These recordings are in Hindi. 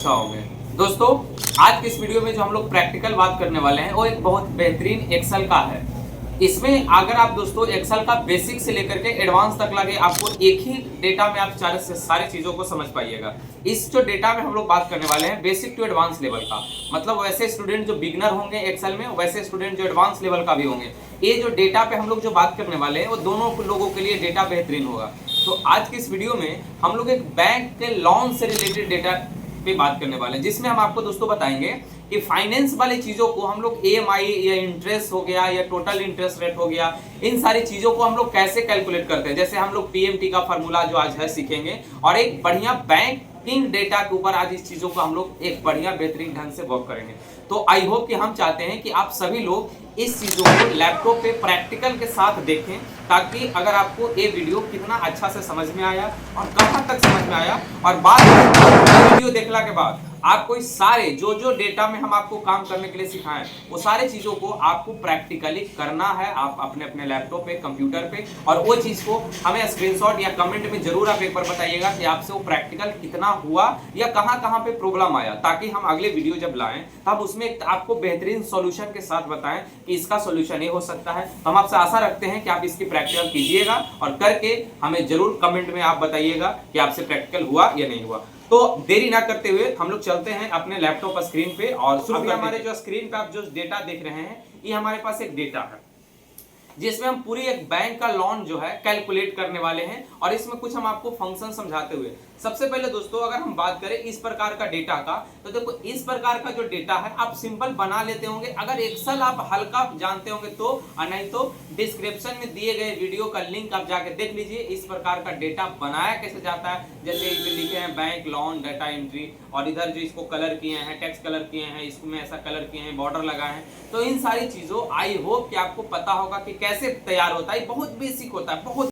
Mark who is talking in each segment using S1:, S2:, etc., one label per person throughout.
S1: अच्छा होंगे। दोस्तों, आज के इस वीडियो में जो हम लोग प्रैक्टिकल बात करने वाले हैं वो एक बहुत बेहतरीन एक्सेल का है। इसमें अगर आप दोस्तों एक्सेल का बेसिक से लेकर के एडवांस तक लगे, आपको एक ही डेटा में आप सारी चीज़ों को समझ पाइएगा। इस जो डेटा में हम लोग बात करने वाले हैं बेसिक टू एडवांस लेवल का, मतलब वैसे स्टूडेंट जो बिगनर होंगे एक्सेल में, वैसे स्टूडेंट जो एडवांस लेवल का भी होंगे। ये जो डेटा पे हम लोग जो बात करने वाले हैं वो दोनों लोगों के लिए डेटा बेहतरीन होगा। तो आज की इस वीडियो में हम लोग एक बैंक के लोन से रिलेटेड डेटा पे बात करने वाले हैं, जिसमें हम आपको दोस्तों बताएंगे कि फाइनेंस वाली चीजों को हम लोग EMI या इंटरेस्ट हो गया या टोटल इंटरेस्ट रेट हो गया, इन सारी चीजों को हम लोग कैसे कैलकुलेट करते हैं। जैसे हम लोग PMT का फार्मूला जो आज है सीखेंगे, और एक बढ़िया बैंकिंग डेटा के ऊपर आज इस चीजों को हम लोग एक बढ़िया बेहतरीन ढंग से वर्क करेंगे। तो आई होप कि हम चाहते हैं कि आप सभी लोग इस चीजों को लैपटॉप पे प्रैक्टिकल के साथ देखें, ताकि अगर आपको ये वीडियो कितना अच्छा से समझ में आया और कहां तक समझ में आया, और बाद में वीडियो देखने के बाद आपको इस सारे जो डेटा में हम आपको काम करने के लिए सिखाएं, वो सारे चीजों को आपको प्रैक्टिकली करना है। आप अपने लैपटॉप पे, कंप्यूटर पे, और वो चीज को हमें स्क्रीनशॉट या कमेंट में जरूर आप एक बार बताइएगा कि आपसे वो प्रैक्टिकल कितना हुआ या कहां पे प्रॉब्लम आया, ताकि हम अगले वीडियो जब लाएं तब उसमें आपको बेहतरीन सॉल्यूशन के साथ बताएं कि इसका सॉल्यूशन ये हो सकता है। तो हम आपसे आशा रखते हैं कि आप इसकी प्रैक्टिकल कीजिएगा और करके हमें जरूर कमेंट में आप बताइएगा कि आपसे प्रैक्टिकल हुआ या नहीं हुआ। तो देरी ना करते हुए हम लोग चलते हैं अपने लैपटॉप स्क्रीन पे, और शुरू में हमारे जो स्क्रीन पे आप जो डेटा देख रहे हैं, ये हमारे पास एक डेटा है जिसमें हम पूरी एक बैंक का लोन जो है कैलकुलेट करने वाले हैं, और इसमें कुछ हम आपको फंक्शन समझाते हुए। सबसे पहले दोस्तों अगर हम बात करें इस प्रकार का डेटा का, तो देखो इस प्रकार का जो डेटा है आप सिंपल बना लेते होंगे अगर एक्सेल आप हल्का जानते होंगे तो, और नहीं तो डिस्क्रिप्शन में दिए गए वीडियो का लिंक आप जाके देख लीजिए। इस प्रकार का डेटा बनाया कैसे जाता है, जैसे इसमें लिखे हैं बैंक लोन डाटा एंट्री, और इधर जो इसको कलर किए हैं, टेक्स्ट कलर किए हैं, इसमें ऐसा कलर किए हैं, बॉर्डर लगाए हैं। तो इन सारी चीजों आई होप कि आपको पता होगा कि कैसे तैयार होता है। बहुत बेसिक होता है, बहुत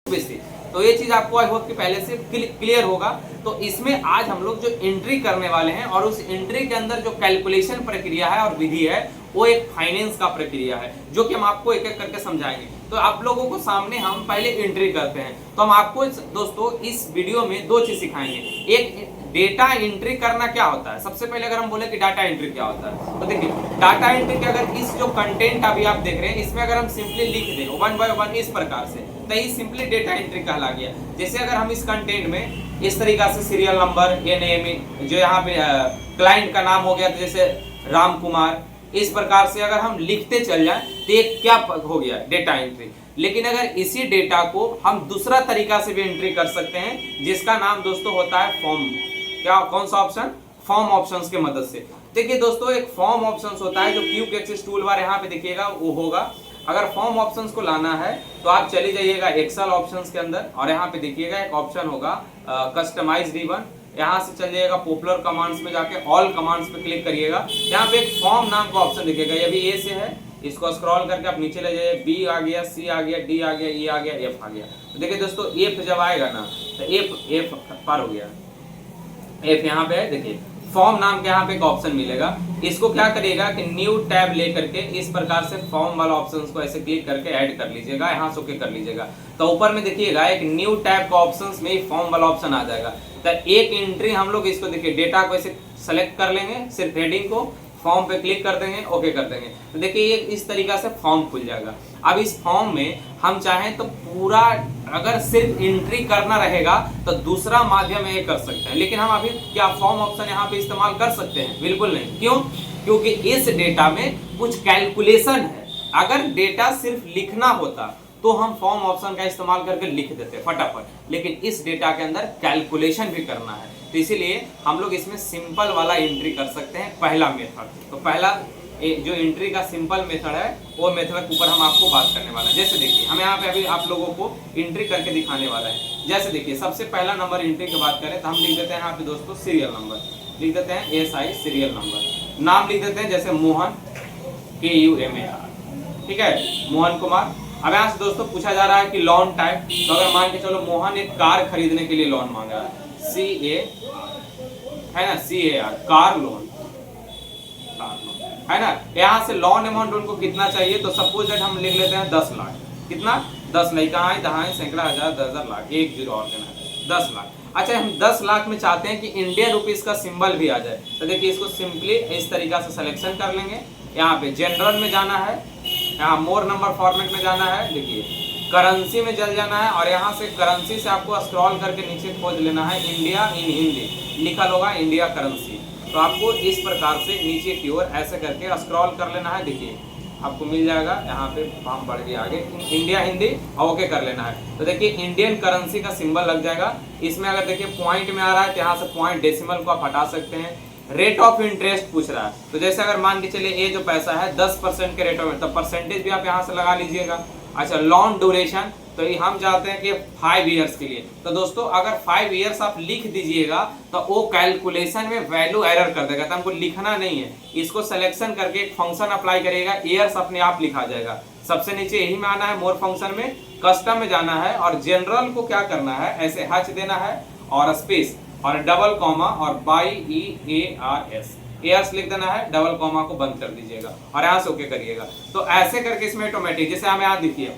S1: बेसिक। तो ये चीज आपको आई होप कि पहले से क्लियर होगा। तो इसमें आज हम लोग जो एंट्री करने वाले हैं, और उस एंट्री के अंदर जो कैलकुलेशन प्रक्रिया है और विधि है, वो एक फाइनेंस का प्रक्रिया है, जो कि हम आपको एक एक करके समझाएंगे। तो आप लोगों को सामने हम पहले एंट्री करते हैं। तो हम आपको दोस्तों इस वीडियो में दो चीज सिखाएंगे। एक, डेटा एंट्री करना क्या होता है। सबसे पहले अगर हम बोले कि डाटा एंट्री क्या होता है, तो देखिए डाटा एंट्री के अगर इस जो कंटेंट अभी आप देख रहे हैं, इसमें अगर हम सिंपली लिख दें 1 बाय 1 इस प्रकार से, तो ये सिंपली डेटा एंट्री कहला गया। जैसे अगर हम इस कंटेंट में इस तरीका से सीरियल नंबर, ये नेम, जो यहाँ पे क्लाइंट का नाम हो गया तो जैसे राम कुमार, इस प्रकार से अगर हम लिखते चल जाए तो ये क्या हो गया, डेटा एंट्री। लेकिन अगर इसी डेटा को हम दूसरा तरीका से भी एंट्री कर सकते हैं, जिसका नाम दोस्तों होता है फॉर्म। क्या, कौन सा ऑप्शन? फॉर्म ऑप्शंस के मदद से। देखिए दोस्तों एक फॉर्म ऑप्शंस होता है, जो क्यूब एक्सेस टूल बार यहाँ पे देखिएगा वो होगा। अगर फॉर्म ऑप्शंस को लाना है तो आप चले जाइएगा एक्सेल ऑप्शंस के अंदर, और यहाँ पे देखिएगा एक ऑप्शन होगा कस्टमाइज रिबन। यहाँ से चल जाइएगा पॉपुलर कमांड्स में, जाके ऑल कमांड्स पे क्लिक करिएगा। यहाँ पे एक फॉर्म नाम का ऑप्शन दिखेगा, ये भी ए से है, इसको स्क्रॉल करके आप नीचे ले जाइए, बी आ गया, सी आ गया, डी आ गया, ई आ गया, एफ आ गया। तो देखिए दोस्तों एफ जब आएगा ना, तो एफ पार हो गया, एफ यहाँ पे है। देखिए फॉर्म नाम के यहाँ पे एक ऑप्शन मिलेगा, इसको क्या करिएगा कि न्यू टैब लेकर के इस प्रकार से फॉर्म वाला ऑप्शन को ऐसे क्लिक करके ऐड कर लीजिएगा, यहाँ से ओके कर लीजिएगा। तो ऊपर में देखिएगा एक न्यू टैब का ऑप्शन में ही फॉर्म वाला ऑप्शन आ जाएगा। तो एक एंट्री हम लोग इसको देखिए डेटा को ऐसे सेलेक्ट कर लेंगे, सिर्फ हेडिंग को फॉर्म पे क्लिक कर देंगे, ओके कर देंगे। तो देखिए ये इस तरीका से फॉर्म खुल जाएगा। अब इस फॉर्म में हम चाहें तो पूरा अगर सिर्फ एंट्री करना रहेगा तो दूसरा माध्यम ये कर सकते हैं, लेकिन हम अभी क्या फॉर्म ऑप्शन यहाँ पे इस्तेमाल कर सकते हैं? बिल्कुल नहीं। क्यों? क्योंकि इस डेटा में कुछ कैलकुलेशन है। अगर डेटा सिर्फ लिखना होता तो हम फॉर्म ऑप्शन का इस्तेमाल करके लिख देते फटाफट, लेकिन इस डेटा के अंदर कैलकुलेशन भी करना है, तो इसीलिए हम लोग इसमें सिंपल वाला एंट्री कर सकते हैं, पहला मेथड। तो पहला जो एंट्री का सिंपल मेथड है, वो मेथड के ऊपर हम आपको बात करने वाला है। जैसे देखिए हम यहाँ पे अभी आप लोगों को एंट्री करके दिखाने वाला है। जैसे देखिए सबसे पहला नंबर एंट्री की बात करें तो हम लिख देते हैं यहाँ पे दोस्तों सीरियल नंबर, लिख देते हैं SI सीरियल नंबर। नाम लिख देते हैं जैसे मोहन, KUMAR, ठीक है, मोहन कुमार। अब यहाँ से दोस्तों पूछा जा रहा है कि लोन टाइप, तो अगर मान के चलो मोहन एक कार खरीदने के लिए लोन मांगा है, CA है ना, CAR, कार लोन है ना। यहाँ से लोन अमाउंट उनको कितना चाहिए, तो सपोज दैट हम लिख लेते हैं 10 लाख। कितना? 10 लाख। कहाँ है? दहाई, सैकड़ा, हजार, 10,000, लाख, 1 0 और देना है 10 लाख। अच्छा हम 10 लाख में चाहते हैं कि इंडियन रुपीस का सिंबल भी आ जाए, तो देखिए इसको सिंपली इस तरीका से सिलेक्शन कर लेंगे। यहाँ पे जनरल में जाना है, यहाँ मोर नंबर फॉर्मेट में जाना है, देखिए करेंसी में चल जाना है और यहाँ से करेंसी से आपको स्क्रॉल करके नीचे खोज लेना है इंडिया इन हिंदी, लिखा होगा इंडिया करेंसी। तो आपको इस प्रकार से नीचे की ओर ऐसे करके स्क्रॉल कर लेना है, देखिए आपको मिल जाएगा। यहाँ पे हम बढ़ गए आगे, इंडिया हिंदी ओके कर लेना है। तो देखिए इंडियन करेंसी का सिंबल लग जाएगा। इसमें अगर देखिए पॉइंट में आ रहा है तो यहाँ से पॉइंट डेसिमल को आप हटा सकते हैं। रेट ऑफ इंटरेस्ट पूछ रहा है, तो जैसे अगर मान के चलिए ये जो पैसा है 10% के रेट ऑफ, तो परसेंटेज भी आप यहाँ से लगा लीजिएगा। अच्छा लोन ड्यूरेशन, तो ये हम चाहते हैं कि 5 इयर्स के लिए, तो दोस्तों अगर 5 इयर्स आप लिख दीजिएगा तो वो कैलकुलेशन में वैल्यू एरर कर देगा, तो हमको लिखना नहीं है। इसको सिलेक्शन करके एक फंक्शन अप्लाई करिएगा, ईयर्स अपने आप लिखा जाएगा। सबसे नीचे यही में आना है, मोर फंक्शन में कस्टम में जाना है और जनरल को क्या करना है, ऐसे हच देना है और स्पेस और डबल कॉमा और YEARS ईयर्स लिख देना है, डबल कॉमा को बंद कर दीजिएगा और यहाँ से ओके करिएगा। तो ऐसे करके इसमें ऑटोमेटिक, जैसे हमें यहाँ देखिए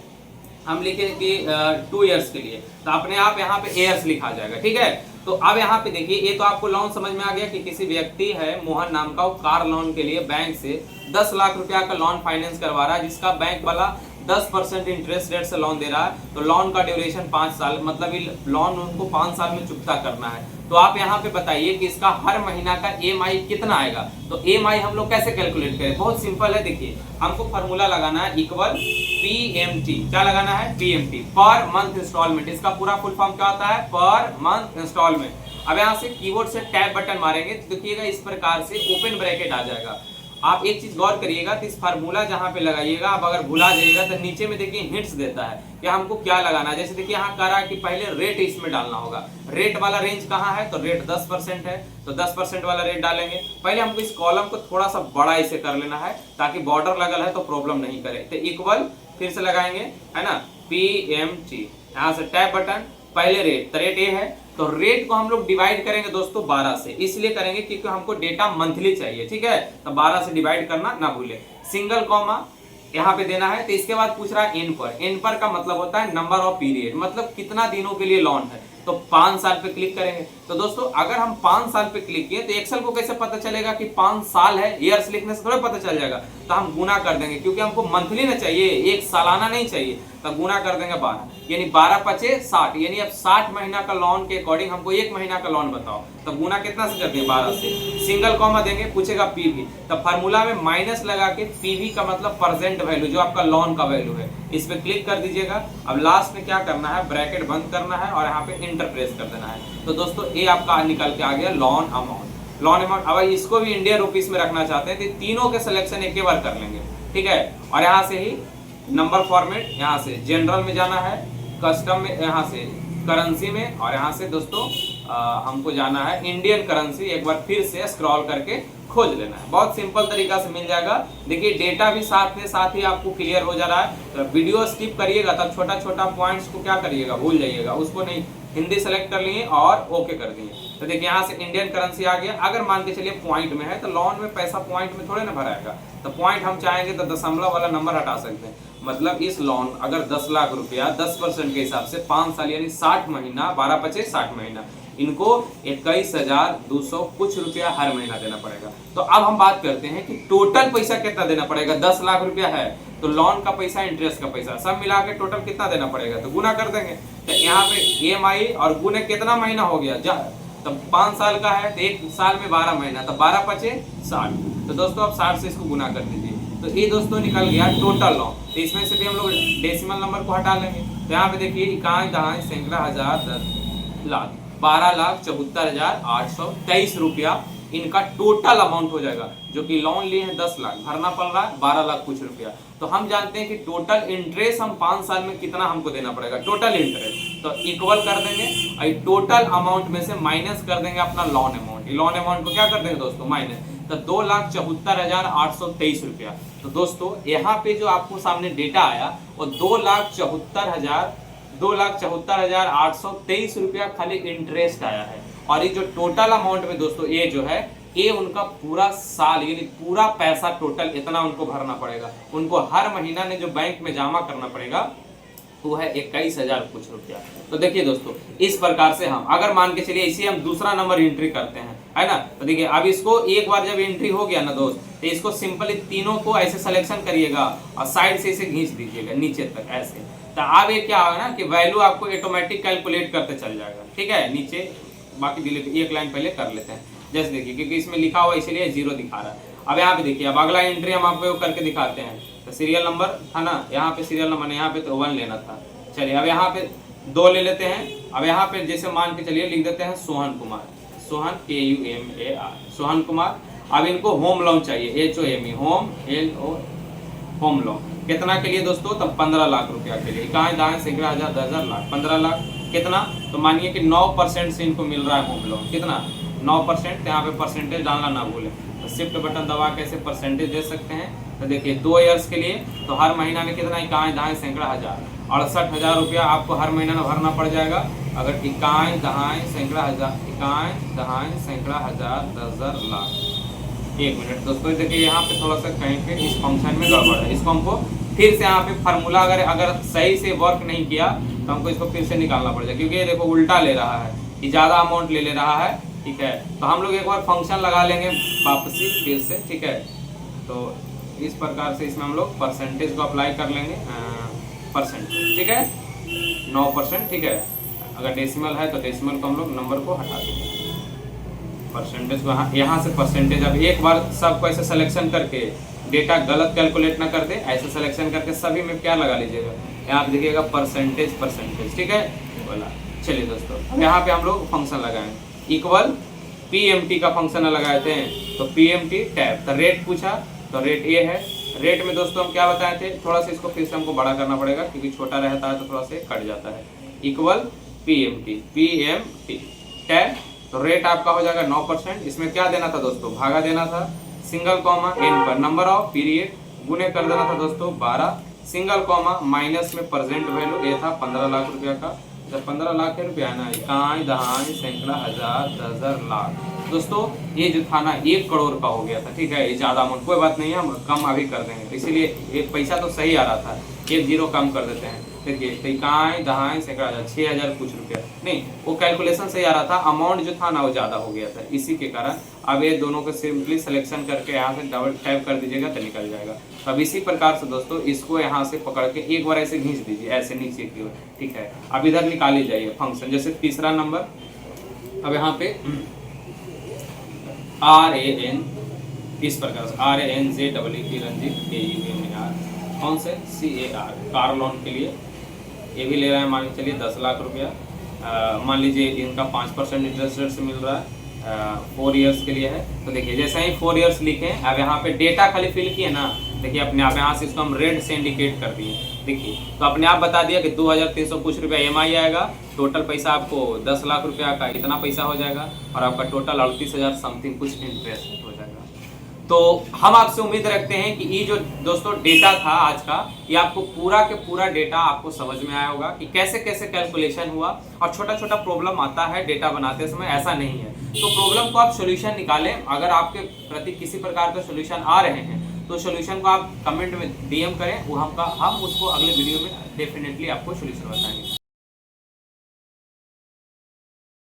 S1: हम लिखे कि 2 इयर्स के लिए, तो अपने आप यहाँ पे ईयर्स लिखा जाएगा, ठीक है। तो अब यहाँ पे देखिए ये तो आपको लोन समझ में आ गया कि किसी व्यक्ति है मोहन नाम का, वो कार लोन के लिए बैंक से 10 लाख रुपया का लोन फाइनेंस करवा रहा है, जिसका बैंक वाला 10% इंटरेस्ट रेट से लोन दे रहा है। तो लोन का ड्यूरेशन 5 साल, मतलब लोन उनको 5 साल में चुकता करना है। तो आप यहाँ पे बताइए कि इसका हर महीना का EMI कितना आएगा। तो EMI हम लोग कैसे कैलकुलेट करें, बहुत सिंपल है। देखिए हमको फॉर्मूला लगाना है इक्वल PMT, क्या लगाना है PMT, पर मंथ इंस्टॉलमेंट। इसका पूरा फुल फॉर्म क्या होता है, पर मंथ इंस्टॉलमेंट। अब यहाँ से कीबोर्ड से टैब बटन मारेंगे तो देखिएगा इस प्रकार से ओपन ब्रैकेट आ जाएगा। आप एक चीज गौर करिएगा, तो इस फार्मूला जहां पे लगाइएगा, आप अगर भुला जाइएगा तो नीचे में देखिए हिंट्स देता है कि हमको क्या लगाना है। जैसे देखिए यहाँ कह रहा है कि पहले रेट इसमें डालना होगा। रेट वाला रेंज कहाँ है, तो रेट 10% है, तो 10% वाला रेट डालेंगे। पहले हमको इस कॉलम को थोड़ा सा बड़ा इसे कर लेना है ताकि बॉर्डर लगल है तो प्रॉब्लम नहीं करे। तो इक्वल फिर से लगाएंगे, है ना, PMT, यहाँ से टैब बटन, पहले रेट, तो रेट ए है, तो रेट को हम लोग डिवाइड करेंगे दोस्तों 12 से, इसलिए करेंगे क्योंकि हमको डेटा मंथली चाहिए, ठीक है। तो 12 से डिवाइड करना ना भूले, सिंगल कॉमा यहाँ पे देना है। तो इसके बाद पूछ रहा है एन पर, एन पर का मतलब होता है नंबर ऑफ पीरियड, मतलब कितना दिनों के लिए लोन है। तो 5 साल पे क्लिक करेंगे। तो दोस्तों अगर हम 5 साल पे क्लिक किए तो एक्सेल को कैसे पता चलेगा कि 5 साल है, ईयर्स लिखने से थोड़ा पता चल जाएगा। तो हम गुना कर देंगे, क्योंकि हमको मंथली ना चाहिए, एक सालाना नहीं चाहिए, तो गुना कर देंगे 12, यानी 12 पचे 60, यानी अब 60 महीना का लोन के अकॉर्डिंग हमको 1 महीना का लोन बताओ। तो गुना कितना से करते हैं, 12 से। सिंगल कॉमा देंगे, पूछेगा पीवी, तो फार्मूला में माइनस लगा के पीवी का मतलब प्रेजेंट वैल्यू, जो आपका लोन का वैल्यू है, इस पे क्लिक कर दीजिएगा। अब लास्ट में क्या करना है, ब्रैकेट बंद करना है और यहाँ पे इंटर प्रेस कर देना है। तो दोस्तों ये आपका निकल के आ गया लोन अमाउंट। लोन अमाउंट, अब इसको भी इंडियन रुपीस में रखना चाहते हैं तो तीनों के सिलेक्शन एक बार कर लेंगे, ठीक है। और यहाँ से ही नंबर फॉर्मेट, यहाँ से जनरल में जाना है, कस्टम में, यहाँ से करेंसी में, और यहाँ से दोस्तों हमको जाना है इंडियन करेंसी। एक बार फिर से स्क्रॉल करके खोज लेना है, बहुत सिंपल तरीका से मिल जाएगा। देखिए डेटा भी साथ में साथ ही आपको क्लियर हो जा रहा है। तो वीडियो स्किप करिएगा, तब छोटा छोटा पॉइंट्स को क्या करिएगा, भूल जाइएगा, उसको नहीं। हिंदी सेलेक्ट कर लिए और ओके कर दिए। तो देखिए यहाँ से इंडियन करेंसी आ गया। अगर मान के चलिए पॉइंट में है तो लोन में पैसा पॉइंट में थोड़े ना भराएगा, तो पॉइंट हम चाहेंगे तो दशमलव वाला नंबर हटा सकते हैं। मतलब इस लोन अगर 10 लाख रुपया 10% के हिसाब से 5 साल यानी 60 महीना, 12 पचे 60 महीना, इनको 21,200 कुछ रुपया हर महीना देना पड़ेगा। तो अब हम बात करते हैं कि टोटल पैसा कितना देना पड़ेगा। 10 लाख रुपया है तो लोन का पैसा, इंटरेस्ट का पैसा, सब मिला के टोटल कितना देना पड़ेगा, तो गुना कर देंगे। तो यहाँ पे EMI और गुने कितना महीना हो गया, तो 5 साल का है तो 1 साल में 12 महीना, तो 12 पचे 60। तो दोस्तों अब 60 से इसको गुना कर दीजिए। तो ये दोस्तों निकल गया टोटल लोन। तो इसमें से भी हम लोग डेसिमल नंबर को हटा लेंगे। तो यहाँ पे देखिए इकाई दहाई सैकड़ा हजार 10 लाख 12,74,823 रुपया इनका टोटल अमाउंट हो जाएगा। जो कि लोन लिए हैं 10 लाख, भरना पड़ रहा है 12 लाख कुछ रुपया। तो हम जानते हैं कि टोटल इंटरेस्ट हम 5 साल में कितना हमको देना पड़ेगा, टोटल इंटरेस्ट। तो इक्वल कर देंगे और टोटल अमाउंट में से माइनस कर देंगे अपना लोन अमाउंट। लोन अमाउंट को क्या कर देंगे दोस्तों, माइनस, तो 2,74,823 रुपया। तो दोस्तों यहाँ पे जो आपको सामने डेटा आया वो 2,74,823 रुपया खाली इंटरेस्ट आया है। और ये जो टोटल अमाउंट में दोस्तों ये जो है ये उनका पूरा साल यानी पूरा पैसा टोटल इतना उनको भरना पड़ेगा। उनको हर महीना ने जो बैंक में जमा करना पड़ेगा वो है 21,000 कुछ रुपया। तो देखिए दोस्तों, इस प्रकार से हम अगर मान के चलिए इसे हम दूसरा नंबर एंट्री करते हैं, है ना। तो देखिए अब इसको एक बार जब एंट्री हो गया ना दोस्त, तो इसको सिंपली तीनों को ऐसे सिलेक्शन करिएगा और साइड से इसे खींच दीजिएगा नीचे तक ऐसे। तो अब ये क्या होगा ना कि वैल्यू आपको ऑटोमेटिक कैलकुलेट करते चल जाएगा, ठीक है। नीचे बाकी डिलीट एक लाइन पहले कर लेते हैं, जैसे देखिए क्योंकि इसमें लिखा हुआ इसलिए 0 दिखा रहा है। अब यहाँ पे देखिए, अब अगला एंट्री हम आपको करके दिखाते हैं। तो सीरियल नंबर था ना, यहाँ पे सीरियल नंबर, यहाँ पे तो 1 लेना था। चलिए अब यहाँ पे 2 ले लेते हैं। अब यहाँ पे जैसे मान के चलिए लिख देते हैं सोहन कुमार, सोहन KUMAR, सोहन कुमार। अब इनको होम लोन चाहिए, HOME, home LO, home loan कितना के लिए दोस्तों, तब 15 लाख रुपया के लिए। कहाँ दाएं सैकड़ा हजार 10,000 लाख 15 लाख कितना, तो मानिए कि 9% से इनको मिल रहा है होम लोन, कितना 9%। यहाँ पे परसेंटेज डालना ना भूलें, तो शिफ्ट बटन दबा के ऐसे परसेंटेज दे सकते हैं। तो देखिए 2 ईयर्स के लिए तो हर महीना में कितना, इकाई दहाई सैकड़ा हजार, 68,000 रुपया आपको हर महीना में भरना पड़ जाएगा। अगर इकाई दहाई सैकड़ा हजार, इकाई दहाई सैकड़ा हजार 10,000 लाख। 1 मिनट दोस्तों, देखिए यहाँ पे थोड़ा सा कहीं पे इस फंक्शन में गड़बड़ है, इसको हमको फिर से यहाँ पे फार्मूला अगर सही से वर्क नहीं किया तो हमको इसको फिर से निकालना पड़ेगा, क्योंकि ये देखो उल्टा ले रहा है, ये ज़्यादा अमाउंट ले रहा है, ठीक है। तो हम लोग एक बार फंक्शन लगा लेंगे वापसी फिर से, ठीक है। तो इस प्रकार से इसमें हम लोग परसेंटेज को अप्लाई कर लेंगे, परसेंटेज, ठीक है, 9%, ठीक है। अगर डेसिमल है तो डेसिमल को हम लोग नंबर को हटा देंगे, परसेंटेज को यहाँ से परसेंटेज। अब एक बार सबको ऐसे सिलेक्शन करके डेटा गलत कैलकुलेट ना कर दे, ऐसे सिलेक्शन करके सभी में क्या लगा लीजिएगा, यहाँ पे देखिएगा परसेंटेज, परसेंटेज, ठीक है बोला। चलिए दोस्तों, यहाँ पे हम लोग फंक्शन लगाएंगे, इक्वल PMT का फंक्शन लगाए थे, तो PMT टैब, तो रेट पूछा तो रेट ये है। रेट में दोस्तों हम क्या बताए थे, थोड़ा सा इसको फिर से हमको बड़ा करना पड़ेगा क्योंकि छोटा रहता है तो थोड़ा सा कट जाता है। इक्वल PMT टैब, तो रेट आपका हो जाएगा 9%। इसमें क्या देना था दोस्तों, भागा देना था, सिंगल कॉमा एन पर नंबर ऑफ पीरियड, गुने कर देना था दोस्तों 12, सिंगल कॉमा माइनस में प्रेजेंट वैल्यू, ये था 15 लाख रुपया का। जब 15 लाख के रुपया ना, इकाई दहाई सैकड़ा हजार 10,000 लाख दोस्तों, ये जो था ना 1 करोड़ का हो गया था, ठीक है। ये ज़्यादा अमाउंट कोई बात नहीं है, हम कम अभी कर देंगे, इसीलिए एक पैसा तो सही आ रहा था, 1 0 कम कर देते हैं। देखिए तो इकाई दहाई सैकड़ा हजार 6,000 कुछ रुपया, नहीं वो कैलकुलेशन सही आ रहा था, अमाउंट जो था ना वो ज़्यादा हो गया था, इसी के कारण अब ये दोनों को सिंपली सिलेक्शन करके यहाँ से डबल टैप कर दीजिएगा तो निकल जाएगा। तो अब इसी प्रकार से दोस्तों इसको यहाँ से पकड़ के एक बार ऐसे खींच दीजिए, ऐसे नीचे की ओर, ठीक है। अब इधर निकाली जाइए फंक्शन, जैसे तीसरा नंबर, अब यहाँ पे RAN, इस प्रकार से RANZEE रंजीत KUMAR, कौन से CAR, कार लोन के लिए ये भी ले रहे हैं, मान के चलिए 10 लाख रुपया। मान लीजिए इनका 5% इंटरेस्ट रेट से मिल रहा है, 4 ईयर्स के लिए है। तो देखिए जैसे ही 4 ईयर्स लिखे, अब यहाँ पे डेटा खाली फिल किए ना, देखिए अपने आप यहाँ से इसको हम रेड से इंडिकेट कर दिए, देखिए तो अपने आप बता दिया कि 2,300 कुछ रुपया EMI आएगा, टोटल पैसा आपको 10 लाख रुपया का इतना पैसा हो जाएगा, और आपका टोटल 38,000 समथिंग कुछ इंटरेस्ट हो जाएगा। तो हम आपसे उम्मीद रखते हैं कि ये जो दोस्तों डेटा था आज का, ये आपको पूरा के पूरा डेटा आपको समझ में आया होगा कि कैसे कैसे कैलकुलेशन हुआ, और छोटा छोटा प्रॉब्लम आता है डेटा बनाते समय, ऐसा नहीं है। तो प्रॉब्लम को आप सोल्यूशन निकालें, अगर आपके प्रति किसी प्रकार का सोल्यूशन आ रहे हैं तो सोल्यूशन को आप कमेंट में DM करें, वो हम उसको अगले वीडियो में डेफिनेटली आपको सोल्यूशन बताएंगे।